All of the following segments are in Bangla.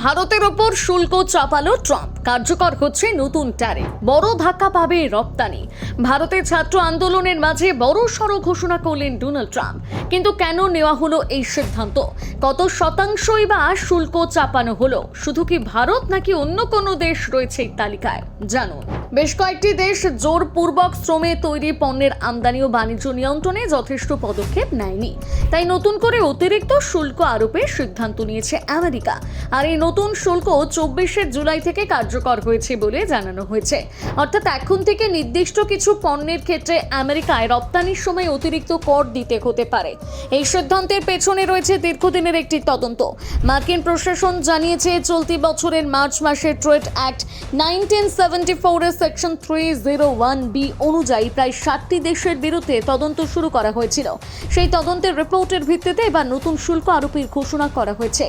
ভারতের ওপর শুল্ক চাপালো ট্রাম্প। কার্যকর হচ্ছে নতুন ট্যারিফ। বড় ধাক্কা পাবে রপ্তানি। ভারতের ছাত্র আন্দোলনের মাঝে বড় সড় ঘোষণা করলেন ডোনাল্ড ট্রাম্প। কিন্তু কেন নেওয়া হলো এই সিদ্ধান্ত? কত শতাংশই বা শুল্ক চাপানো হলো? শুধু কি ভারত নাকি অন্য কোনো দেশ রয়েছে এই তালিকায়? জানুন। বেশ কয়েকটি দেশ জোরপূর্বক শ্রমে তৈরি পণ্যের আমদানি ও বাণিজ্য নিয়ন্ত্রণে যথেষ্ট পদক্ষেপ নেয়নি, তাই নতুন করে অতিরিক্ত শুল্ক আরোপের সিদ্ধান্ত নিয়েছে আমেরিকা। আর এই নতুন শুল্ক 24শে জুলাই থেকে কার্যকর হয়েছে বলে জানানো হয়েছে। অর্থাৎ এখন থেকে নির্দিষ্ট কিছু পণ্যের ক্ষেত্রে আমেরিকায় রপ্তানির সময় অতিরিক্ত কর দিতে হতে পারে। এই সিদ্ধান্তের পেছনে রয়েছে দীর্ঘদিনের একটি তদন্ত। মার্কিন প্রশাসন জানিয়েছে, চলতি বছরের মার্চ মাসে ট্রেড অ্যাক্ট 1974 এর সেকশন 301B অনুযায়ী প্রায় 60টি দেশের বিরুদ্ধে তদন্ত শুরু করা হয়েছিল। সেই তদন্তের রিপোর্টের ভিত্তিতে এবার নতুন শুল্ক আরোপের ঘোষণা করা হয়েছে।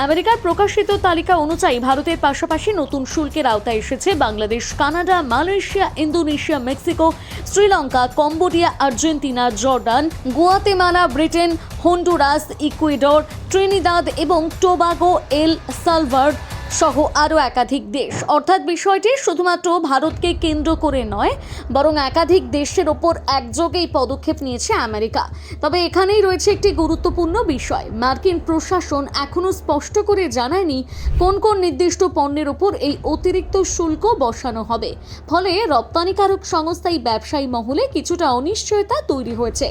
আমেরিকার প্রকাশিত তালিকা অনুযায়ী ভারতের পাশাপাশি নতুন শুল্কের আওতায় এসেছে Bangladesh, Canada, Malaysia, Indonesia, Mexico, Sri Lanka, Cambodia, Argentina, Jordan, Guatemala, Britain, Honduras, Ecuador, Trinidad এবং টোবাগো, এল সালভাডর সহ আরও একাধিক দেশ। অর্থাৎ বিষয়টি শুধুমাত্র ভারতকে কেন্দ্র করে নয়, বরং একাধিক দেশের ওপর একযোগে এই পদক্ষেপ নিয়েছে আমেরিকা। তবে এখানেই রয়েছে একটি গুরুত্বপূর্ণ বিষয়। মার্কিন প্রশাসন এখনও স্পষ্ট করে জানায়নি কোন কোন নির্দিষ্ট পণ্যের ওপর এই অতিরিক্ত শুল্ক বসানো হবে। ফলে রপ্তানিকারক সংস্থা, এই ব্যবসায়ী মহলে কিছুটা অনিশ্চয়তা তৈরি হয়েছে।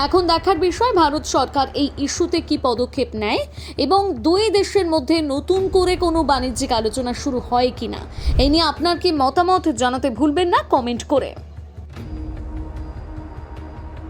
এখন দেখার বিষয় ভারত সরকার এই ইস্যুতে কি পদক্ষেপ নেয় এবং দুই দেশের মধ্যে নতুন করে কোনো বাণিজ্যিক আলোচনা শুরু হয় কিনা। এই নিয়ে আপনার কি মতামত জানাতে ভুলবেন না কমেন্ট করে।